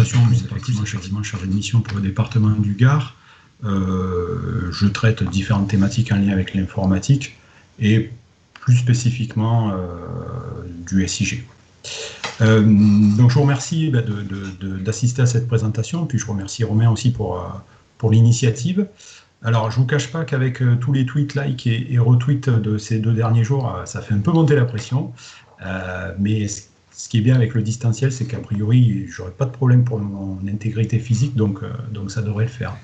présentation, effectivement, je suis chargé de mission pour le département du Gard. Je traite différentes thématiques en lien avec l'informatique et plus spécifiquement du SIG. Donc je vous remercie d'assister à cette présentation, puis je remercie Romain aussi pour l'initiative. Alors je ne vous cache pas qu'avec tous les tweets, likes et retweets de ces 2 derniers jours, ça fait un peu monter la pression, mais ce qui est bien avec le distanciel, c'est qu'a priori, je n'aurai pas de problème pour mon intégrité physique, donc ça devrait le faire.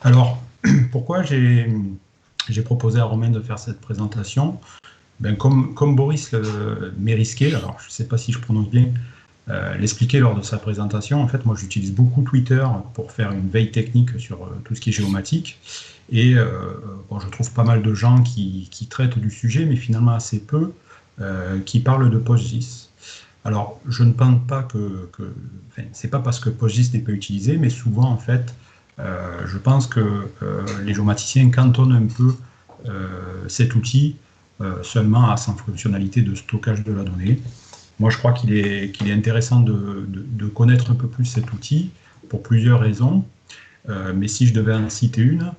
Alors, pourquoi j'ai proposé à Romain de faire cette présentation? Comme Boris Mérisquet, alors je ne sais pas si je prononce bien, l'expliquait lors de sa présentation, en fait, moi j'utilise beaucoup Twitter pour faire une veille technique sur tout ce qui est géomatique, et je trouve pas mal de gens qui traitent du sujet, mais finalement assez peu, qui parlent de PostGIS. Alors, je ne pense pas c'est pas parce que PostGIS n'est pas utilisé, mais souvent, en fait, je pense que les géomaticiens cantonnent un peu cet outil seulement à sa fonctionnalité de stockage de la donnée. Moi, je crois qu'il est intéressant de connaître un peu plus cet outil pour plusieurs raisons, mais si je devais en citer une,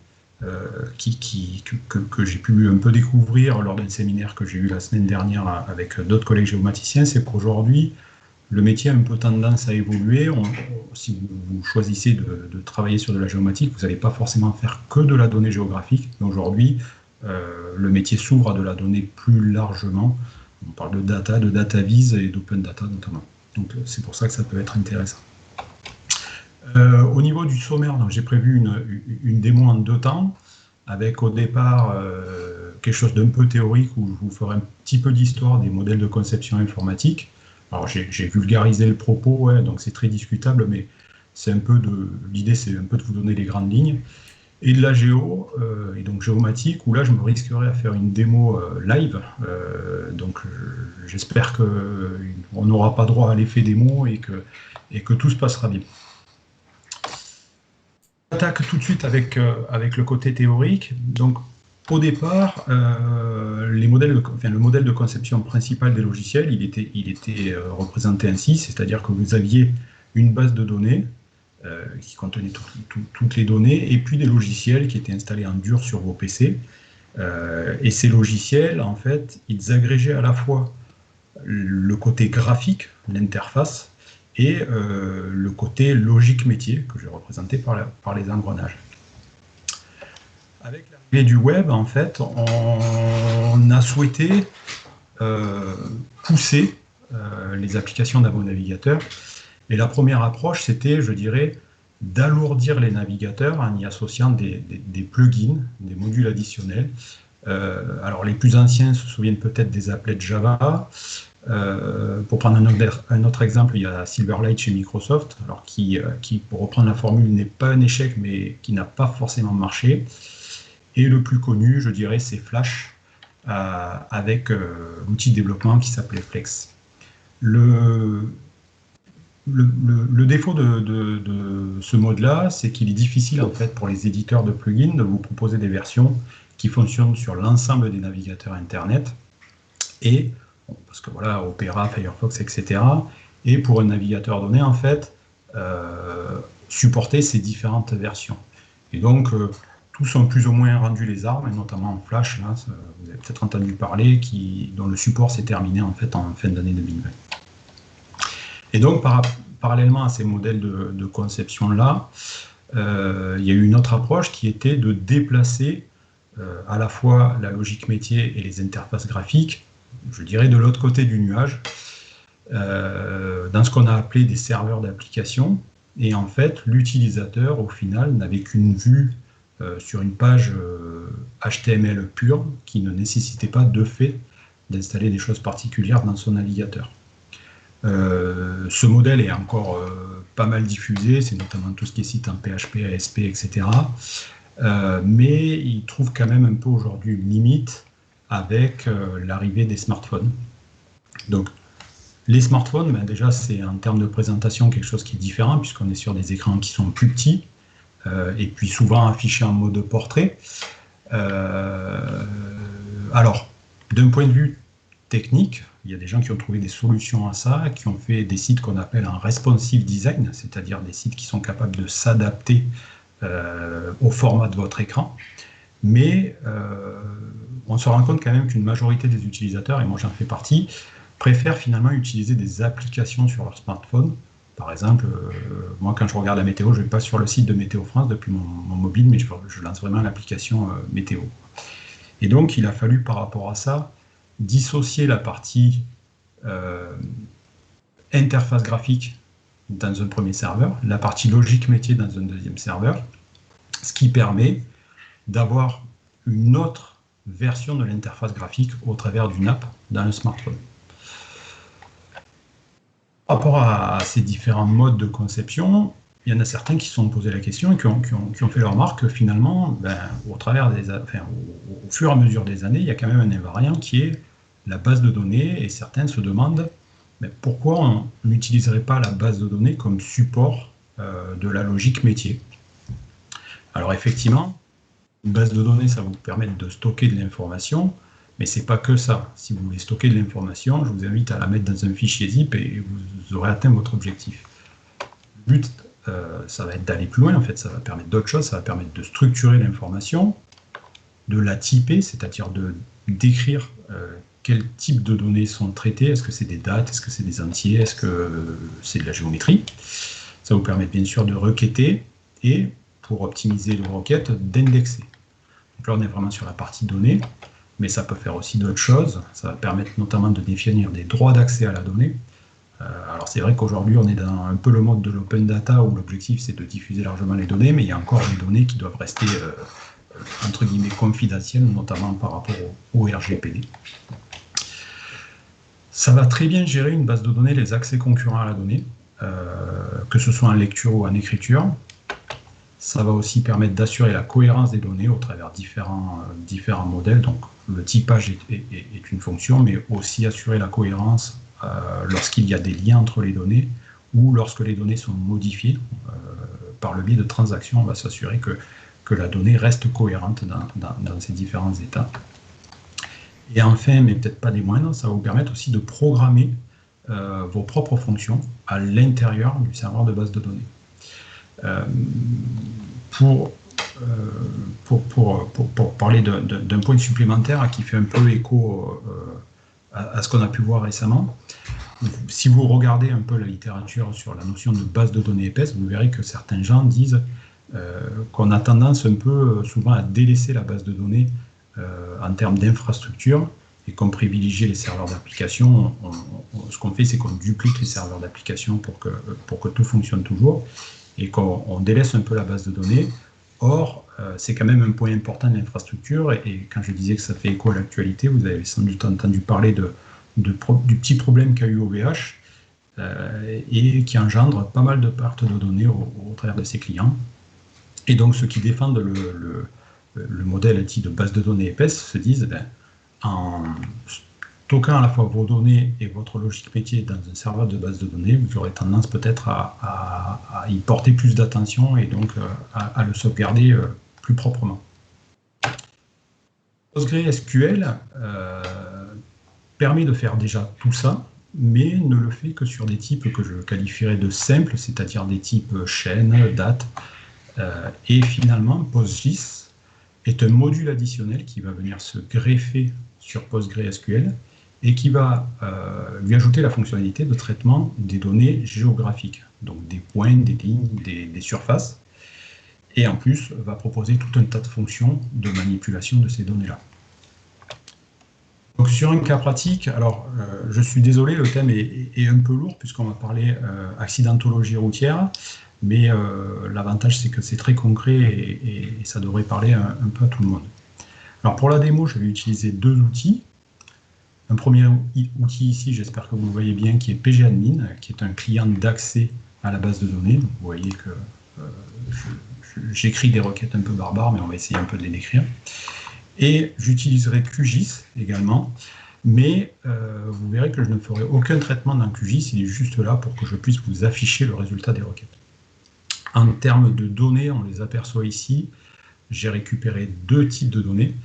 que j'ai pu un peu découvrir lors d'un séminaire que j'ai eu la semaine dernière avec d'autres collègues géomaticiens, c'est qu'aujourd'hui, le métier a un peu tendance à évoluer. Si vous choisissez de travailler sur de la géomatique, vous n'allez pas forcément faire que de la donnée géographique. Aujourd'hui, le métier s'ouvre à de la donnée plus largement. On parle de data, de data viz et d'open data notamment. Donc c'est pour ça que ça peut être intéressant. Au niveau du sommaire, j'ai prévu une démo en 2 temps, avec au départ quelque chose d'un peu théorique où je vous ferai un petit peu d'histoire des modèles de conception informatique. Alors j'ai vulgarisé le propos, ouais, donc c'est très discutable, mais c'est l'idée, c'est un peu de vous donner les grandes lignes. Et de la géo, et donc géomatique, où là je me risquerais à faire une démo live, donc j'espère qu'on n'aura pas droit à l'effet démo et que tout se passera bien. On attaque tout de suite avec le côté théorique. Donc au départ, le modèle de conception principal des logiciels, il était représenté ainsi, c'est-à-dire que vous aviez une base de données qui contenait toutes les données, et puis des logiciels qui étaient installés en dur sur vos PC. Et ces logiciels, en fait, ils agrégeaient à la fois le côté graphique, l'interface, et le côté logique métier, que j'ai représenté par les engrenages. Avec l'arrivée du web, en fait, on a souhaité pousser les applications d'un navigateur. Et la première approche, c'était, je dirais, d'alourdir les navigateurs en y associant des plugins, des modules additionnels. Alors, les plus anciens se souviennent peut-être des applets Java. Pour prendre un autre exemple, il y a Silverlight chez Microsoft, alors qui, pour reprendre la formule, n'est pas un échec, mais qui n'a pas forcément marché. Et le plus connu, je dirais, c'est Flash, avec l'outil de développement qui s'appelait Flex. Le défaut de ce mode-là, c'est qu'il est difficile en fait pour les éditeurs de plugins de vous proposer des versions qui fonctionnent sur l'ensemble des navigateurs Internet, et parce que voilà, Opera, Firefox, etc. Et pour un navigateur donné, en fait, supporter ces différentes versions. Et donc, tous ont plus ou moins rendu les armes, et notamment en Flash, là, vous avez peut-être entendu parler, dont le support s'est terminé en fait en fin d'année 2020. Et donc, parallèlement à ces modèles de conception-là, il y a eu une autre approche qui était de déplacer à la fois la logique métier et les interfaces graphiques, je dirais de l'autre côté du nuage, dans ce qu'on a appelé des serveurs d'application. Et en fait, l'utilisateur, au final, n'avait qu'une vue sur une page HTML pure qui ne nécessitait pas de fait d'installer des choses particulières dans son navigateur. Ce modèle est encore pas mal diffusé, c'est notamment tout ce qui est site en PHP, ASP, etc. Mais il trouve quand même un peu aujourd'hui une limite avec l'arrivée des smartphones. Donc, les smartphones, déjà, c'est en termes de présentation quelque chose qui est différent, puisqu'on est sur des écrans qui sont plus petits, et puis souvent affichés en mode portrait. Alors, d'un point de vue technique, Il y a des gens qui ont trouvé des solutions à ça, qui ont fait des sites qu'on appelle un responsive design, c'est-à-dire des sites qui sont capables de s'adapter au format de votre écran. Mais on se rend compte quand même qu'une majorité des utilisateurs, et moi j'en fais partie, préfèrent finalement utiliser des applications sur leur smartphone. Par exemple, moi quand je regarde la météo, je ne vais pas sur le site de Météo France depuis mon mobile, mais je lance vraiment l'application météo. Et donc il a fallu par rapport à ça dissocier la partie interface graphique dans un premier serveur, la partie logique métier dans un deuxième serveur, ce qui permet d'avoir une autre version de l'interface graphique au travers d'une app dans le smartphone. Par rapport à ces différents modes de conception, il y en a certains qui se sont posés la question et qui ont fait leur remarque que finalement, au fur et à mesure des années, il y a quand même un invariant qui est la base de données, et certains se demandent pourquoi on n'utiliserait pas la base de données comme support de la logique métier. Alors effectivement, une base de données, ça va vous permettre de stocker de l'information, mais c'est pas que ça. Si vous voulez stocker de l'information, je vous invite à la mettre dans un fichier zip et vous aurez atteint votre objectif. Le but, ça va être d'aller plus loin, en fait, ça va permettre d'autres choses, ça va permettre de structurer l'information, de la typer, c'est-à-dire de décrire quel type de données sont traitées, est-ce que c'est des dates, est-ce que c'est des entiers, est-ce que c'est de la géométrie. Ça vous permet bien sûr de requêter et, pour optimiser les requêtes, d'indexer. Donc là, on est vraiment sur la partie données, mais ça peut faire aussi d'autres choses. Ça va permettre notamment de définir des droits d'accès à la donnée. Alors c'est vrai qu'aujourd'hui, on est dans un peu le mode de l'open data où l'objectif c'est de diffuser largement les données, mais il y a encore des données qui doivent rester entre guillemets confidentielles, notamment par rapport au RGPD. Ça va très bien gérer une base de données, les accès concurrents à la donnée, que ce soit en lecture ou en écriture. Ça va aussi permettre d'assurer la cohérence des données au travers différents modèles. Donc le typage est une fonction, mais aussi assurer la cohérence lorsqu'il y a des liens entre les données ou lorsque les données sont modifiées par le biais de transactions. On va s'assurer que la donnée reste cohérente dans ces différents états. Et enfin, mais peut-être pas des moindres, ça va vous permettre aussi de programmer vos propres fonctions à l'intérieur du serveur de base de données. Pour parler d'un point supplémentaire qui fait un peu écho à ce qu'on a pu voir récemment, si vous regardez un peu la littérature sur la notion de base de données épaisse, vous verrez que certains gens disent qu'on a tendance un peu souvent à délaisser la base de données en termes d'infrastructure et qu'on privilégie les serveurs d'application. Ce qu'on fait, c'est qu'on duplique les serveurs d'application pour que tout fonctionne toujours et qu'on délaisse un peu la base de données. Or, c'est quand même un point important de l'infrastructure et quand je disais que ça fait écho à l'actualité, vous avez sans doute entendu parler du petit problème qu'a eu OVH et qui engendre pas mal de pertes de données au travers de ses clients. Et donc, ceux qui défendent le modèle de base de données épaisse se disent, en stockant à la fois vos données et votre logique métier dans un serveur de base de données, vous aurez tendance peut-être à y porter plus d'attention et donc à le sauvegarder plus proprement. PostgreSQL permet de faire déjà tout ça, mais ne le fait que sur des types que je qualifierais de simples, c'est-à-dire des types chaîne, date, et finalement PostGIS est un module additionnel qui va venir se greffer sur PostgreSQL et qui va lui ajouter la fonctionnalité de traitement des données géographiques, donc des points, des lignes, des surfaces, et en plus va proposer tout un tas de fonctions de manipulation de ces données-là. Donc sur un cas pratique, alors je suis désolé, le thème est un peu lourd puisqu'on va parler accidentologie routière, mais l'avantage c'est que c'est très concret et ça devrait parler un peu à tout le monde. Alors pour la démo, je vais utiliser deux outils. Un premier outil ici, j'espère que vous le voyez bien, qui est pgadmin, qui est un client d'accès à la base de données. Donc, vous voyez que j'écris des requêtes un peu barbares, mais on va essayer un peu de les décrire. Et j'utiliserai QGIS également, mais vous verrez que je ne ferai aucun traitement dans QGIS, il est juste là pour que je puisse vous afficher le résultat des requêtes. En termes de données, on les aperçoit ici. J'ai récupéré deux types de données.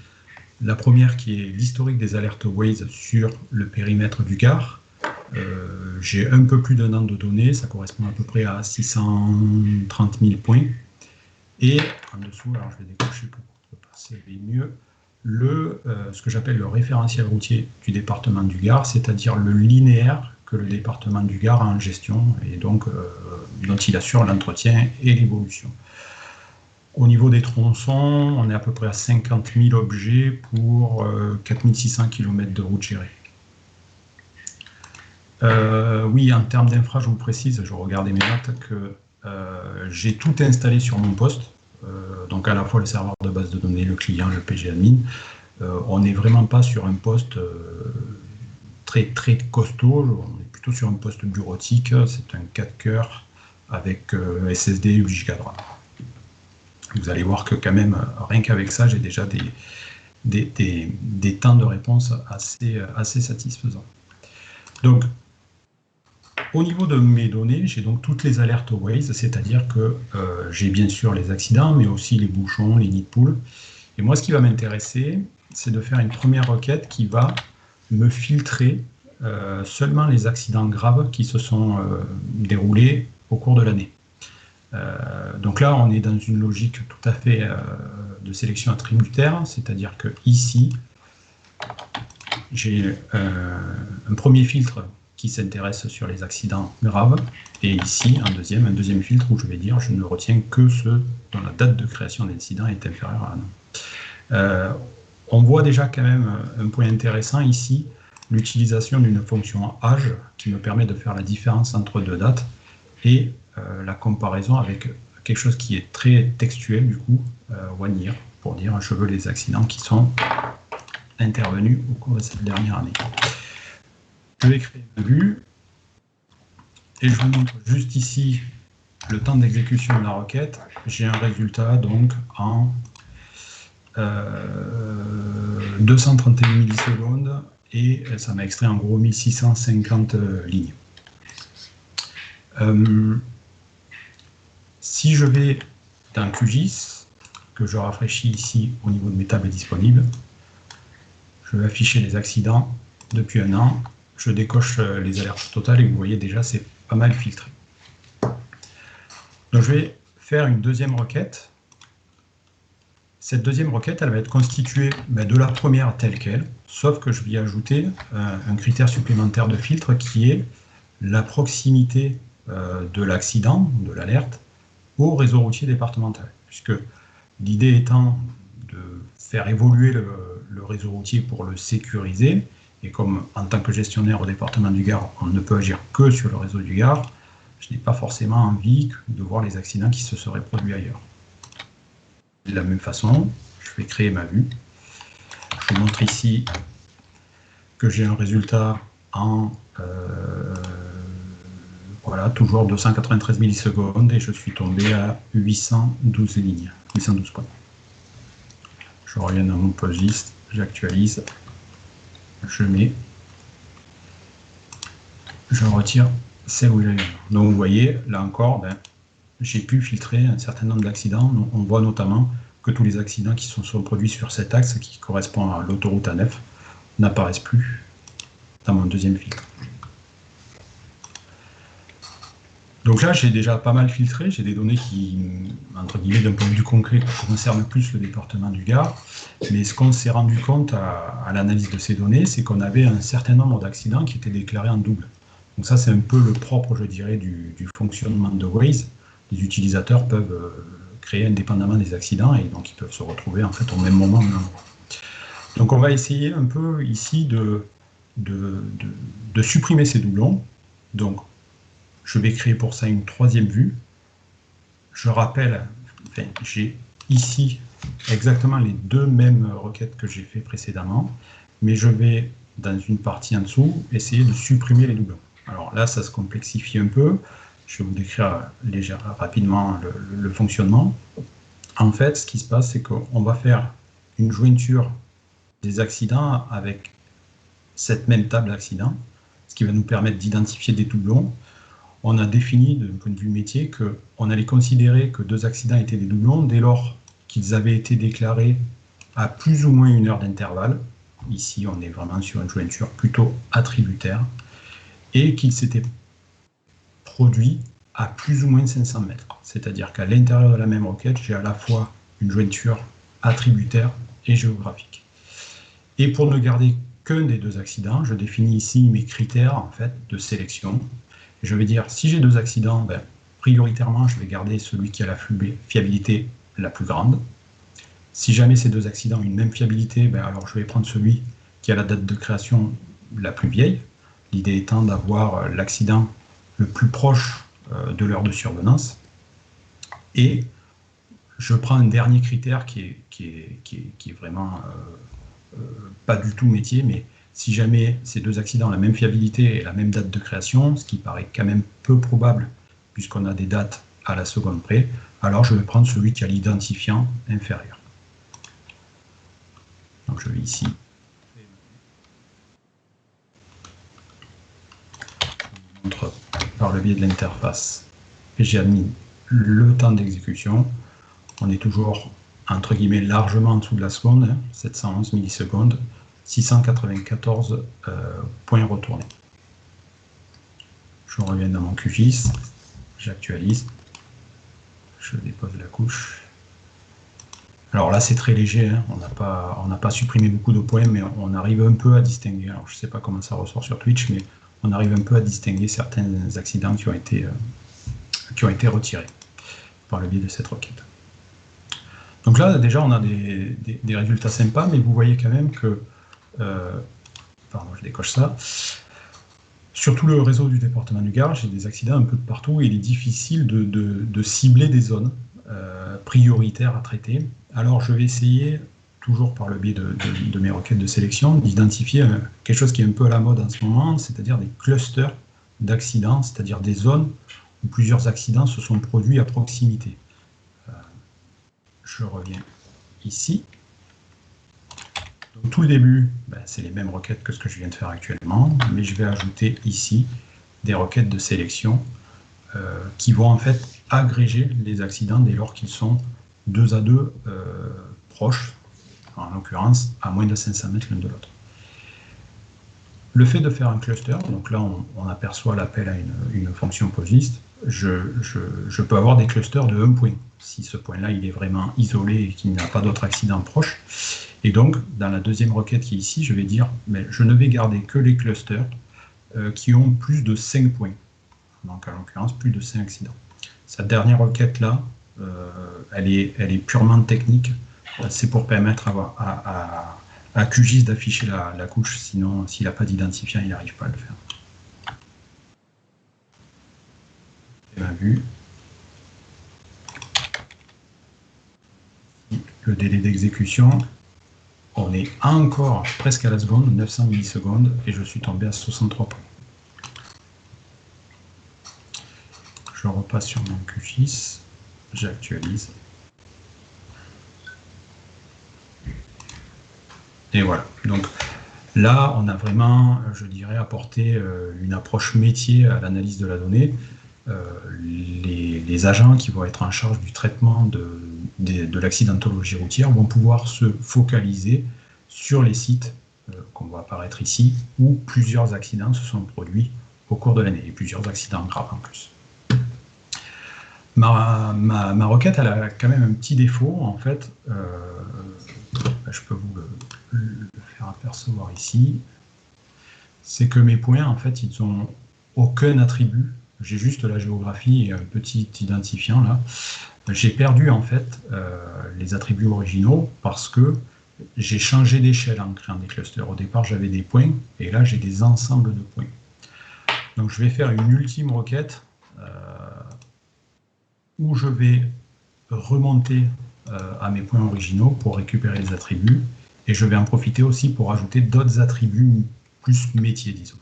La première qui est l'historique des alertes Waze sur le périmètre du Gard. J'ai un peu plus d'un an de données, ça correspond à peu près à 630 000 points. Et en dessous, alors je vais décocher pour passer mieux, ce que j'appelle le référentiel routier du département du Gard, c'est-à-dire le linéaire que le département du Gard a en gestion et donc dont il assure l'entretien et l'évolution. Au niveau des tronçons, on est à peu près à 50 000 objets pour 4600 km de route gérée. Oui, en termes d'infra, je vous précise, je regardais mes notes, que j'ai tout installé sur mon poste, donc à la fois le serveur de base de données, le client, le PG-admin. On n'est vraiment pas sur un poste très costaud, on est plutôt sur un poste bureautique, c'est un 4 cœurs avec SSD et 8 Go de RAM. Vous allez voir que quand même, rien qu'avec ça, j'ai déjà des temps de réponse assez satisfaisants. Donc, au niveau de mes données, j'ai donc toutes les alertes Waze, c'est-à-dire que j'ai bien sûr les accidents, mais aussi les bouchons, les nids de poules. Et moi, ce qui va m'intéresser, c'est de faire une première requête qui va me filtrer seulement les accidents graves qui se sont déroulés au cours de l'année. Donc là, on est dans une logique tout à fait de sélection attributaire, c'est-à-dire que ici, j'ai un premier filtre qui s'intéresse sur les accidents graves, et ici, un deuxième filtre où je vais dire je ne retiens que ceux dont la date de création d'incident est inférieure à 1 an. On voit déjà quand même un point intéressant ici, l'utilisation d'une fonction âge qui me permet de faire la différence entre deux dates et la comparaison avec quelque chose qui est très textuel du coup, one year, pour dire je veux les accidents qui sont intervenus au cours de cette dernière année. Je vais créer une vue et je vous montre juste ici le temps d'exécution de la requête. J'ai un résultat donc en 231 millisecondes et ça m'a extrait en gros 1650 lignes. Si je vais dans QGIS, que je rafraîchis ici au niveau de mes tables disponibles, je vais afficher les accidents depuis 1 an, je décoche les alertes totales et vous voyez déjà c'est pas mal filtré. Donc je vais faire une deuxième requête. Cette deuxième requête, elle va être constituée de la première telle qu'elle, sauf que je vais y ajouter un critère supplémentaire de filtre qui est la proximité de l'accident, de l'alerte, au réseau routier départemental. Puisque l'idée étant de faire évoluer le réseau routier pour le sécuriser, et comme en tant que gestionnaire au département du Gard, on ne peut agir que sur le réseau du Gard, je n'ai pas forcément envie de voir les accidents qui se seraient produits ailleurs. De la même façon, je vais créer ma vue. Je vous montre ici que j'ai un résultat en voilà, toujours 293 millisecondes et je suis tombé à 812 lignes, 812 points. Je reviens dans mon PostGIS, j'actualise, je mets, je retire celle où j'avais. Donc vous voyez, là encore, j'ai pu filtrer un certain nombre d'accidents. On voit notamment que tous les accidents qui sont produits sur cet axe, qui correspond à l'autoroute A9, n'apparaissent plus dans mon deuxième filtre. Donc là, j'ai déjà pas mal filtré, j'ai des données qui, entre guillemets, d'un point de vue concret, concernent plus le département du Gard. Mais ce qu'on s'est rendu compte à l'analyse de ces données, c'est qu'on avait un certain nombre d'accidents qui étaient déclarés en double. Donc ça, c'est un peu le propre, je dirais, du fonctionnement de Waze. Les utilisateurs peuvent créer indépendamment des accidents et donc ils peuvent se retrouver en fait au même moment. Donc on va essayer un peu ici de supprimer ces doublons. Donc je vais créer pour ça une troisième vue. Je rappelle, j'ai ici exactement les deux mêmes requêtes que j'ai fait précédemment, mais je vais, dans une partie en dessous, essayer de supprimer les doublons. Alors là, ça se complexifie un peu. Je vais vous décrire rapidement le fonctionnement. En fait, ce qui se passe, c'est qu'on va faire une jointure des accidents avec cette même table d'accidents, ce qui va nous permettre d'identifier des doublons. On a défini, d'un point de vue métier, qu'on allait considérer que deux accidents étaient des doublons dès lors qu'ils avaient été déclarés à plus ou moins 1 heure d'intervalle. Ici, on est vraiment sur une jointure plutôt attributaire, et qu'il s'était produit à plus ou moins 500 mètres. C'est-à-dire qu'à l'intérieur de la même requête, j'ai à la fois une jointure attributaire et géographique. Et pour ne garder qu'un des deux accidents, je définis ici mes critères en fait, de sélection. Je vais dire, si j'ai deux accidents, ben, prioritairement, je vais garder celui qui a la fiabilité la plus grande. Si jamais ces deux accidents ont une même fiabilité, ben, alors je vais prendre celui qui a la date de création la plus vieille. L'idée étant d'avoir l'accident le plus proche de l'heure de survenance. Et je prends un dernier critère qui est vraiment pas du tout métier, mais si jamais ces deux accidents ont la même fiabilité et la même date de création, ce qui paraît quand même peu probable puisqu'on a des dates à la seconde près, alors je vais prendre celui qui a l'identifiant inférieur. Donc je vais ici. Je vous montre par le biais de l'interface et j'ai admis le temps d'exécution. On est toujours entre guillemets largement en dessous de la seconde, hein, 711 millisecondes, 694 points retournés. Je reviens dans mon QGIS, j'actualise, je dépose la couche. Alors là c'est très léger, hein, on n'a pas supprimé beaucoup de points, mais on arrive un peu à distinguer, alors je ne sais pas comment ça ressort sur Twitch, mais on arrive un peu à distinguer certains accidents qui ont été retirés par le biais de cette requête. Donc là, déjà, on a des résultats sympas, mais vous voyez quand même que, pardon, je décoche ça, sur tout le réseau du département du Gard, j'ai des accidents un peu de partout, et il est difficile de cibler des zones prioritaires à traiter. Alors, je vais essayer, toujours par le biais de mes requêtes de sélection, d'identifier quelque chose qui est un peu à la mode en ce moment, c'est-à-dire des clusters d'accidents, c'est-à-dire des zones où plusieurs accidents se sont produits à proximité. Je reviens ici. Donc, tout le début, ben, c'est les mêmes requêtes que ce que je viens de faire actuellement, mais je vais ajouter ici des requêtes de sélection qui vont en fait agréger les accidents dès lors qu'ils sont 2 à 2 proches, en l'occurrence à moins de 500 mètres l'un de l'autre. Le fait de faire un cluster, donc là on aperçoit l'appel à une fonction PostGIS, je peux avoir des clusters de 1 point, si ce point-là il est vraiment isolé et qu'il n'y a pas d'autres accidents proches. Et donc, dans la deuxième requête qui est ici, je vais dire, mais je ne vais garder que les clusters qui ont plus de 5 points. Donc, en l'occurrence, plus de 5 accidents. Cette dernière requête-là, elle est purement technique. C'est pour permettre à QGIS d'afficher la couche, sinon, s'il n'a pas d'identifiant, il n'arrive pas à le faire. Bien vu. Le délai d'exécution, on est encore presque à la seconde, 900 millisecondes, et je suis tombé à 63 points. Je repasse sur mon QGIS, j'actualise. Et voilà. Donc là, on a vraiment, je dirais, apporté une approche métier à l'analyse de la donnée. Les agents qui vont être en charge du traitement de l'accidentologie routière vont pouvoir se focaliser sur les sites qu'on voit apparaître ici, où plusieurs accidents se sont produits au cours de l'année, et plusieurs accidents graves en plus. Ma requête, elle a quand même un petit défaut, en fait. Je peux vous le faire apercevoir ici. C'est que mes points, en fait, ils n'ont aucun attribut. J'ai juste la géographie et un petit identifiant là. J'ai perdu en fait les attributs originaux parce que j'ai changé d'échelle en créant des clusters. Au départ, j'avais des points et là, j'ai des ensembles de points. Donc, je vais faire une ultime requête où je vais remonter à mes points originaux pour récupérer les attributs et je vais en profiter aussi pour ajouter d'autres attributs plus métiers, disons.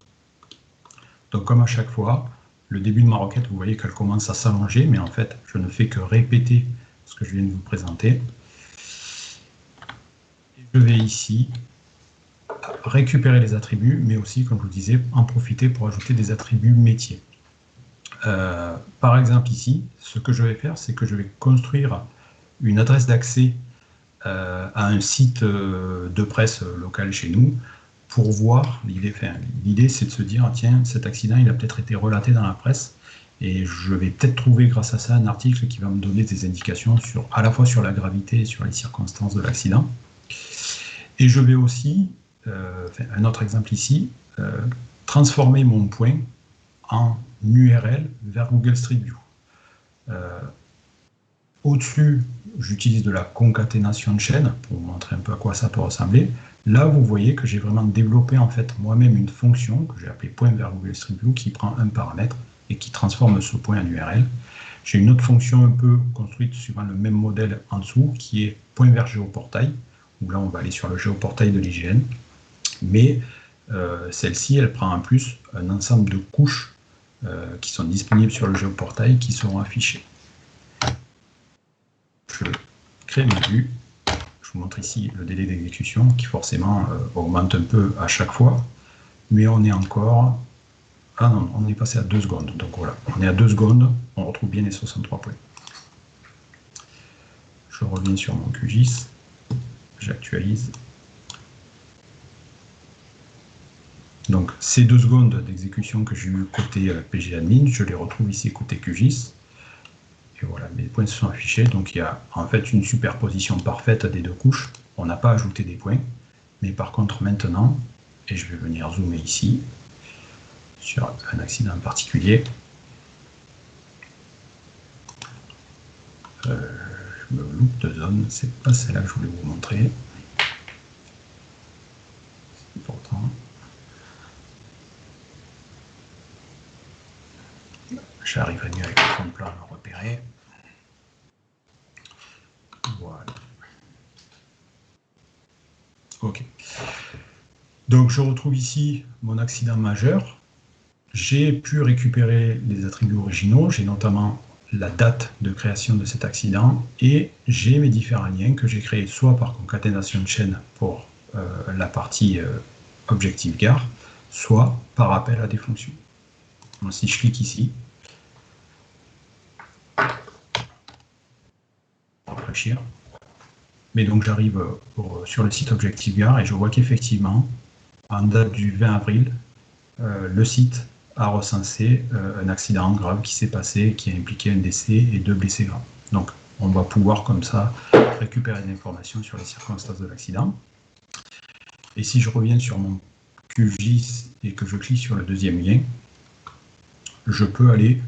Donc, comme à chaque fois, le début de ma requête, vous voyez qu'elle commence à s'allonger, mais en fait, je ne fais que répéter ce que je viens de vous présenter. Je vais ici récupérer les attributs, mais aussi, comme je vous disais, en profiter pour ajouter des attributs métiers. Par exemple, ici, ce que je vais faire, c'est que je vais construire une adresse d'accès à un site de presse local chez nous pour voir. L'idée, c'est de se dire, tiens, cet accident, il a peut-être été relaté dans la presse, et je vais peut-être trouver grâce à ça un article qui va me donner des indications à la fois sur la gravité et sur les circonstances de l'accident. Et je vais aussi, un autre exemple ici, transformer mon point en URL vers Google Street View. Au-dessus, j'utilise de la concaténation de chaînes pour vous montrer un peu à quoi ça peut ressembler. Là, vous voyez que j'ai vraiment développé en fait moi-même une fonction que j'ai appelée point vers Google Street View qui prend un paramètre et qui transforme ce point en URL. J'ai une autre fonction un peu construite suivant le même modèle en dessous qui est point vers géoportail, où là on va aller sur le géoportail de l'IGN. Mais celle-ci, elle prend en plus un ensemble de couches qui sont disponibles sur le géoportail qui seront affichées. Je crée mes vues. Je vous montre ici le délai d'exécution qui forcément augmente un peu à chaque fois. Mais on est encore... Ah non, on est passé à 2 secondes. Donc voilà, on est à 2 secondes. On retrouve bien les 63 points. Je reviens sur mon QGIS. J'actualise. Donc ces 2 secondes d'exécution que j'ai eu côté PGAdmin, je les retrouve ici côté QGIS. Et voilà, mes points se sont affichés. Donc il y a en fait une superposition parfaite des 2 couches. On n'a pas ajouté des points. Mais par contre maintenant, et je vais venir zoomer ici, sur un accident en particulier. Je me loupe de zone, c'est pas celle-là que je voulais vous montrer. C'est important. J'arriverai mieux avec le fond de plan à me repérer. Voilà. Ok. Donc je retrouve ici mon accident majeur. J'ai pu récupérer les attributs originaux, j'ai notamment la date de création de cet accident et j'ai mes différents liens que j'ai créés soit par concaténation de chaînes pour la partie Objective Gare, soit par appel à des fonctions. Donc, si je clique ici, rafraîchir, mais donc j'arrive sur le site Objective Gare et je vois qu'effectivement, en date du 20 avril, le site a recensé un accident grave qui s'est passé, qui a impliqué un décès et 2 blessés graves. Donc on va pouvoir comme ça récupérer des informations sur les circonstances de l'accident. Et si je reviens sur mon QGIS et que je clique sur le deuxième lien, je peux aller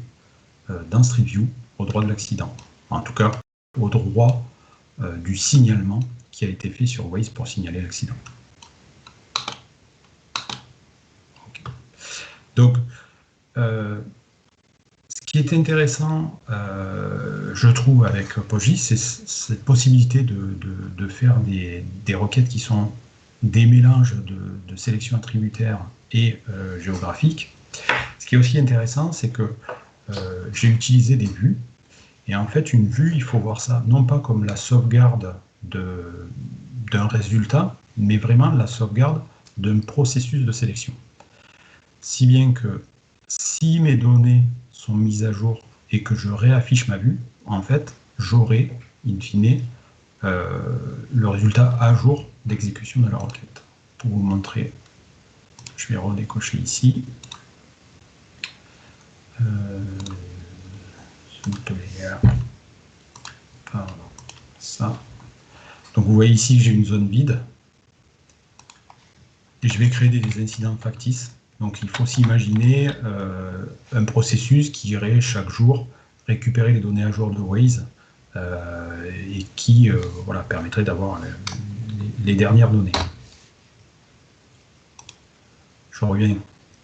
dans Street View au droit de l'accident. En tout cas, au droit du signalement qui a été fait sur Waze pour signaler l'accident. Okay. Donc, ce qui est intéressant, je trouve, avec PostGIS, c'est cette possibilité de faire des requêtes qui sont des mélanges de sélection attributaire et géographique. Ce qui est aussi intéressant, c'est que j'ai utilisé des vues. Et en fait, une vue, il faut voir ça non pas comme la sauvegarde d'un résultat, mais vraiment la sauvegarde d'un processus de sélection. Si bien que si mes données sont mises à jour et que je réaffiche ma vue, en fait, j'aurai, in fine, le résultat à jour d'exécution de la requête. Pour vous montrer, je vais redécocher ici. Pardon, ça. Donc vous voyez ici que j'ai une zone vide. Et je vais créer des incidents factices. Donc il faut s'imaginer un processus qui irait chaque jour récupérer les données à jour de Waze et qui voilà, permettrait d'avoir les dernières données. Je reviens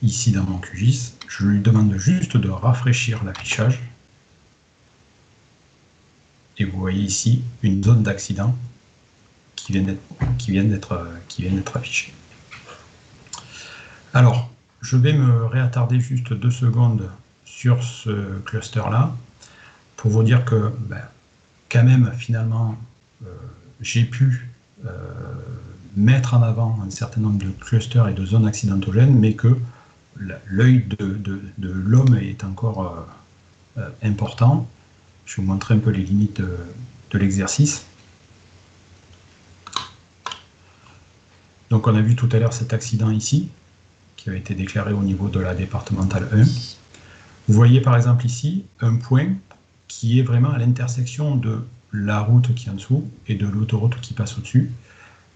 ici dans mon QGIS. Je lui demande juste de rafraîchir l'affichage. Et vous voyez ici une zone d'accident qui vient d'être affichée. Alors, je vais me réattarder juste 2 secondes sur ce cluster-là pour vous dire que, quand même, finalement, j'ai pu mettre en avant un certain nombre de clusters et de zones accidentogènes, mais que l'œil de l'homme est encore important. Je vais vous montrer un peu les limites de l'exercice. Donc on a vu tout à l'heure cet accident ici, qui a été déclaré au niveau de la départementale 1. Vous voyez par exemple ici un point qui est vraiment à l'intersection de la route qui est en dessous et de l'autoroute qui passe au-dessus.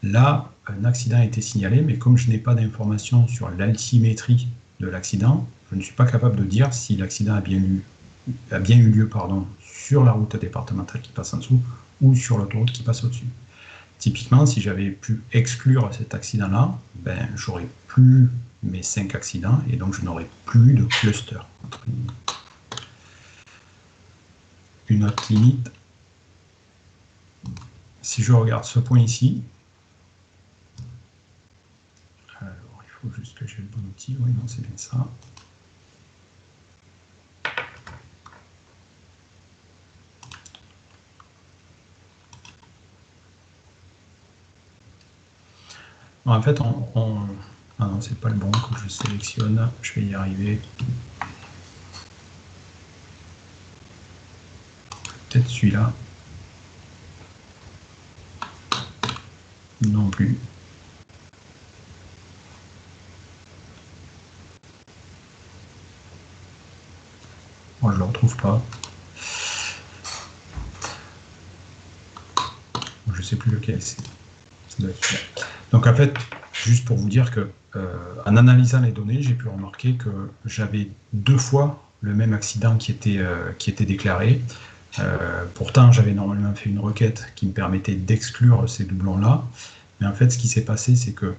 Là, un accident a été signalé, mais comme je n'ai pas d'informations sur l'altimétrie de l'accident, je ne suis pas capable de dire si l'accident a bien eu lieu sur la route départementale qui passe en dessous ou sur l'autoroute qui passe au-dessus. Typiquement, si j'avais pu exclure cet accident-là, j'aurais plus mes 5 accidents et donc je n'aurais plus de cluster. Une autre limite, si je regarde ce point ici, alors il faut juste que j'ai le bon outil, oui, non, c'est bien ça. En fait, ah non, c'est pas le bon que je sélectionne, je vais y arriver. Peut-être celui-là. Non plus. Bon, je ne le retrouve pas. Je ne sais plus lequel c'est. Ça doit être celui-là. Donc en fait, juste pour vous dire que en analysant les données, j'ai pu remarquer que j'avais 2 fois le même accident qui était déclaré. Pourtant, j'avais normalement fait une requête qui me permettait d'exclure ces doublons-là. Mais en fait, ce qui s'est passé, c'est que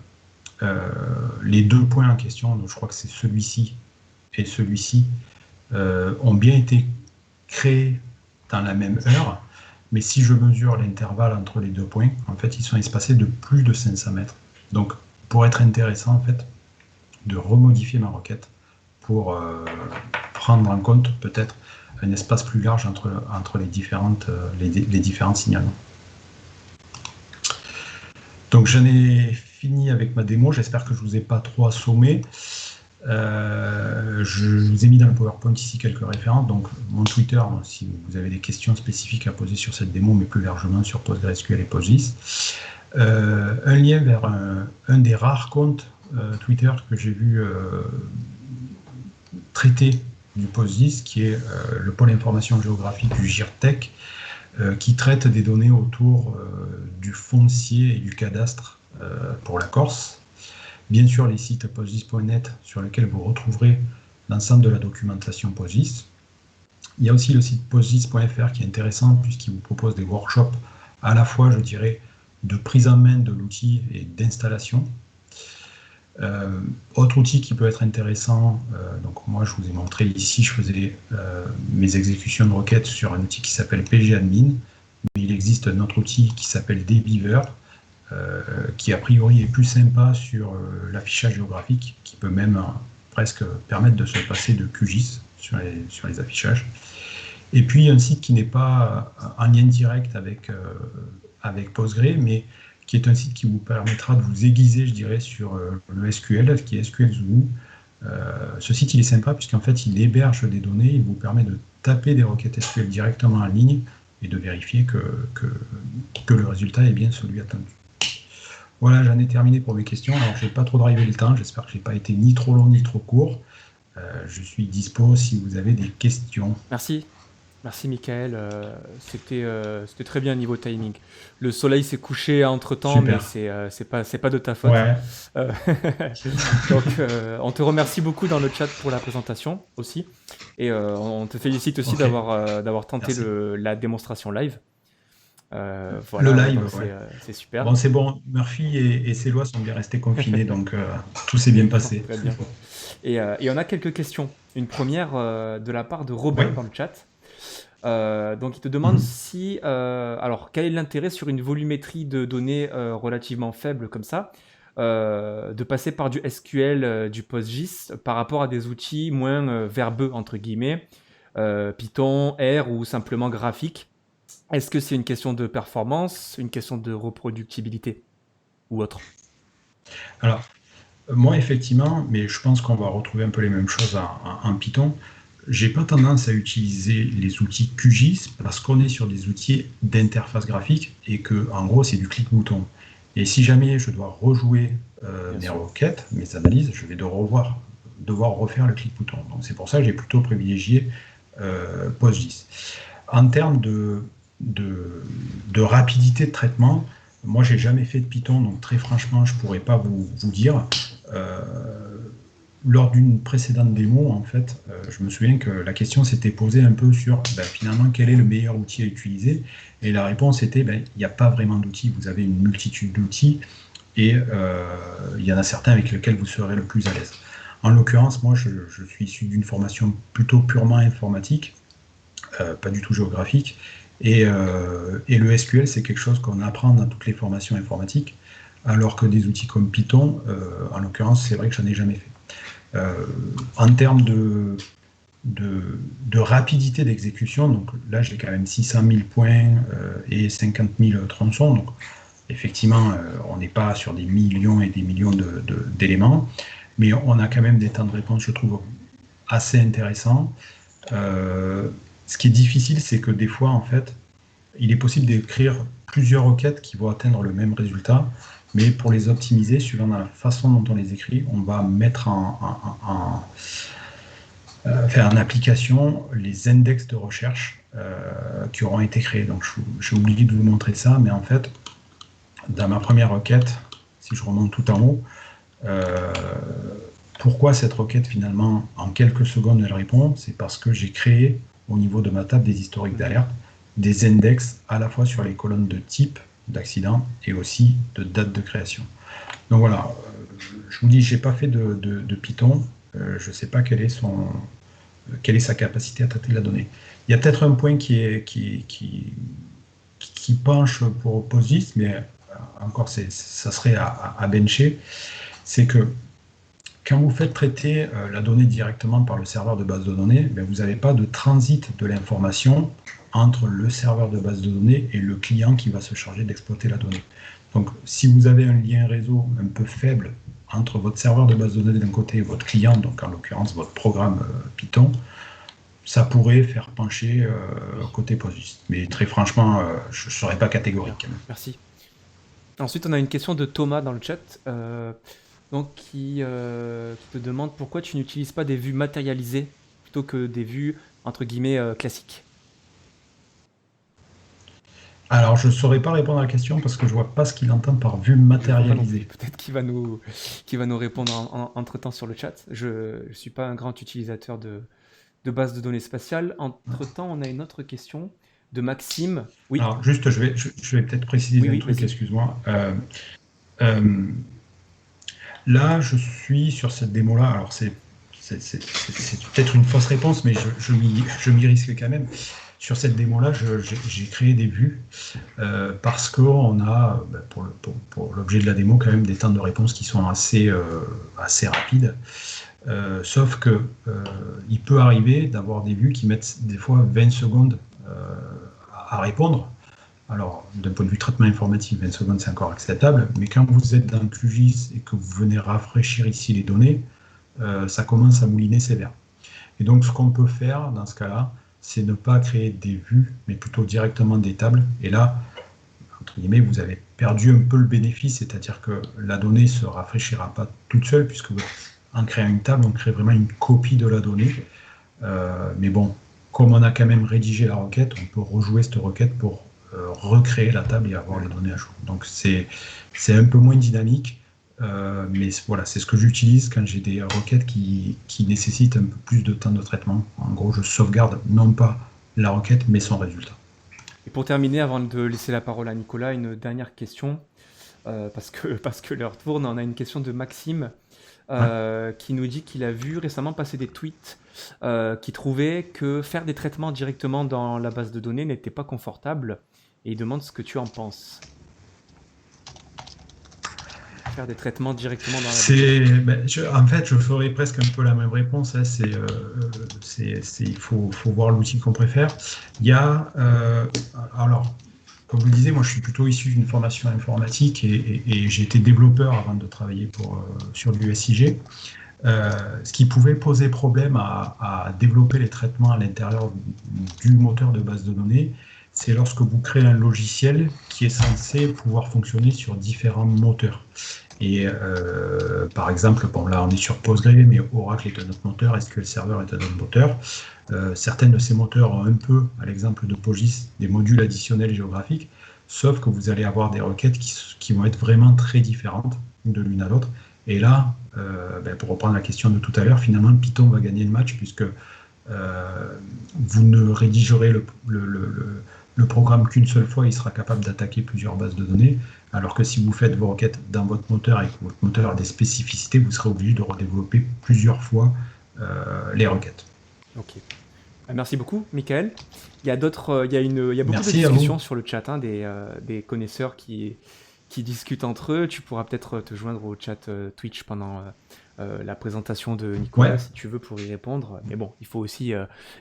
les 2 points en question, donc je crois que c'est celui-ci et celui-ci, ont bien été créés dans la même heure. Mais si je mesure l'intervalle entre les 2 points, en fait, ils sont espacés de plus de 500 mètres. Donc, pour être intéressant, en fait, de remodifier ma requête pour prendre en compte peut-être un espace plus large entre les différents signalements. Donc, j'en ai fini avec ma démo. J'espère que je ne vous ai pas trop assommé. Je vous ai mis dans le PowerPoint ici quelques références, donc mon Twitter, si vous avez des questions spécifiques à poser sur cette démo, mais plus largement sur PostgreSQL et PostGIS. Un lien vers un des rares comptes Twitter que j'ai vu traiter du PostGIS, qui est le pôle information géographique du GIRTech, qui traite des données autour du foncier et du cadastre pour la Corse. Bien sûr, les sites postgis.net sur lesquels vous retrouverez l'ensemble de la documentation PostGIS. Il y a aussi le site postgis.fr qui est intéressant puisqu'il vous propose des workshops à la fois, je dirais, de prise en main de l'outil et d'installation. Autre outil qui peut être intéressant, donc moi je vous ai montré ici, je faisais mes exécutions de requêtes sur un outil qui s'appelle pgadmin, mais il existe un autre outil qui s'appelle dbeaver, qui a priori est plus sympa sur l'affichage géographique, qui peut même presque permettre de se passer de QGIS sur les affichages. Et puis un site qui n'est pas en lien direct avec Postgre, mais qui est un site qui vous permettra de vous aiguiser, je dirais, sur le SQL, qui est SQL Zoo. Ce site, il est sympa puisqu'en fait, il héberge des données, il vous permet de taper des requêtes SQL directement en ligne et de vérifier que le résultat est bien celui attendu. Voilà, j'en ai terminé pour mes questions. Alors, je n'ai pas trop drivé le temps. J'espère que je n'ai pas été ni trop long ni trop court. Je suis dispo si vous avez des questions. Merci. Merci, Michael. C'était très bien niveau timing. Le soleil s'est couché entre-temps, mais c'est pas de ta faute. Ouais. Donc, on te remercie beaucoup dans le chat pour la présentation aussi. Et on te félicite aussi d'avoir tenté la démonstration live. Voilà, le live, c'est super. Bon, c'est bon, Murphy et ses lois sont bien restés confinés, donc tout s'est bien passé. Très bien. Et on a quelques questions. Une première de la part de Robin dans le chat. Donc il te demande si, alors quel est l'intérêt sur une volumétrie de données relativement faible comme ça, de passer par du SQL, du PostGIS par rapport à des outils moins verbeux entre guillemets, Python, R ou simplement graphique. Est-ce que c'est une question de performance, une question de reproductibilité ou autre? Alors, moi, effectivement, mais je pense qu'on va retrouver un peu les mêmes choses en Python. J'ai pas tendance à utiliser les outils QGIS parce qu'on est sur des outils d'interface graphique et que, en gros, c'est du clic-bouton. Et si jamais je dois rejouer Bien mes sûr. requêtes, mes analyses, je vais devoir refaire le clic-bouton. Donc c'est pour ça que j'ai plutôt privilégié PostGIS. En termes de rapidité de traitement, moi j'ai jamais fait de Python, donc très franchement je pourrais pas vous dire. Euh, Lors d'une précédente démo, en fait, je me souviens que la question s'était posée un peu sur finalement quel est le meilleur outil à utiliser. Et la réponse était il n'y a pas vraiment d'outils, vous avez une multitude d'outils et il y en a certains avec lesquels vous serez le plus à l'aise. En l'occurrence, moi je suis issu d'une formation plutôt purement informatique, pas du tout géographique. Et le SQL, c'est quelque chose qu'on apprend dans toutes les formations informatiques, alors que des outils comme Python, en l'occurrence, c'est vrai que j'en ai jamais fait. En termes de rapidité d'exécution, donc là j'ai quand même 600 000 points et 50 000 tronçons, donc effectivement on n'est pas sur des millions et des millions d'éléments, mais on a quand même des temps de réponse, je trouve, assez intéressants. Ce qui est difficile, c'est que des fois, en fait, il est possible d'écrire plusieurs requêtes qui vont atteindre le même résultat, mais pour les optimiser, suivant la façon dont on les écrit, on va mettre en application les index de recherche qui auront été créés. Donc, j'ai oublié de vous montrer ça, mais en fait, dans ma première requête, si je remonte tout en haut, pourquoi cette requête, finalement, en quelques secondes, elle répond? C'est parce que j'ai créé, au niveau de ma table des historiques d'alerte, des index à la fois sur les colonnes de type d'accident et aussi de date de création. Donc voilà, je vous dis, je n'ai pas fait de Python, je ne sais pas quelle est sa capacité à traiter la donnée. Il y a peut-être un point qui penche pour PostGIS, mais encore, ça serait à bencher, c'est que quand vous faites traiter la donnée directement par le serveur de base de données, vous n'avez pas de transit de l'information entre le serveur de base de données et le client qui va se charger d'exploiter la donnée. Donc, si vous avez un lien réseau un peu faible entre votre serveur de base de données d'un côté et votre client, donc en l'occurrence votre programme Python, ça pourrait faire pencher côté PostGIS. Mais très franchement, je ne serais pas catégorique. Merci. Ensuite, on a une question de Thomas dans le chat, qui te demande pourquoi tu n'utilises pas des vues matérialisées plutôt que des vues entre guillemets classiques. Alors, je ne saurais pas répondre à la question parce que je ne vois pas ce qu'il entend par vue matérialisée. Peut-être qu'il va nous répondre entre-temps sur le chat. Je ne suis pas un grand utilisateur de base de données spatiales. Entre-temps, on a une autre question de Maxime. Oui. Alors, juste, je vais peut-être préciser un truc, excuse-moi. Là, je suis sur cette démo-là. Alors, c'est peut-être une fausse réponse, mais je m'y risque quand même. Sur cette démo-là, j'ai créé des vues parce qu'on a, pour l'objet de la démo, quand même des temps de réponse qui sont assez rapides. Sauf que il peut arriver d'avoir des vues qui mettent des fois 20 secondes à répondre. Alors, d'un point de vue traitement informatique, 20 secondes, c'est encore acceptable, mais quand vous êtes dans le QGIS et que vous venez rafraîchir ici les données, ça commence à mouliner sévère. Et donc, ce qu'on peut faire dans ce cas-là, c'est ne pas créer des vues, mais plutôt directement des tables. Et là, entre guillemets, vous avez perdu un peu le bénéfice, c'est-à-dire que la donnée ne se rafraîchira pas toute seule, puisque en créant une table, on crée vraiment une copie de la donnée. Mais bon, comme on a quand même rédigé la requête, on peut rejouer cette requête pour recréer la table et avoir les données à jour. Donc c'est un peu moins dynamique, mais voilà, c'est ce que j'utilise quand j'ai des requêtes qui nécessitent un peu plus de temps de traitement. En gros, je sauvegarde non pas la requête, mais son résultat. Et pour terminer, avant de laisser la parole à Nicolas, une dernière question, parce que l'heure tourne. On a une question de Maxime qui nous dit qu'il a vu récemment passer des tweets qui trouvaient que faire des traitements directement dans la base de données n'était pas confortable, et il demande ce que tu en penses. Faire des traitements directement dans la base de données. En fait, je ferai presque un peu la même réponse. Hein. Il faut voir l'outil qu'on préfère. Il y a, alors, comme vous le disiez, moi je suis plutôt issu d'une formation informatique et j'ai été développeur avant de travailler sur du SIG. Ce qui pouvait poser problème à développer les traitements à l'intérieur du moteur de base de données, c'est lorsque vous créez un logiciel qui est censé pouvoir fonctionner sur différents moteurs. Et par exemple, bon là on est sur Postgre, mais Oracle est un autre moteur, SQL Server est un autre moteur. Certains de ces moteurs ont un peu, à l'exemple de PostGIS, des modules additionnels géographiques, sauf que vous allez avoir des requêtes qui vont être vraiment très différentes de l'une à l'autre. Et là, pour reprendre la question de tout à l'heure, finalement Python va gagner le match puisque vous ne rédigerez le programme qu'une seule fois, il sera capable d'attaquer plusieurs bases de données, alors que si vous faites vos requêtes dans votre moteur et que votre moteur a des spécificités, vous serez obligé de redévelopper plusieurs fois les requêtes. Ok. Merci beaucoup, Michael. Il y a beaucoup Merci de à vous. discussions sur le chat, hein, des connaisseurs qui discutent entre eux. Tu pourras peut-être te joindre au chat Twitch pendant la présentation de Nicolas, Ouais. si tu veux, pour y répondre. Mais bon, il faut aussi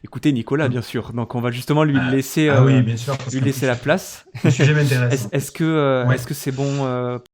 écouter Nicolas, bien sûr. Donc, on va justement lui laisser, oui, bien sûr, parce lui qu'en laisser plus, la place. le sujet m'intéresse. Est-ce que Ouais. est-ce que c'est bon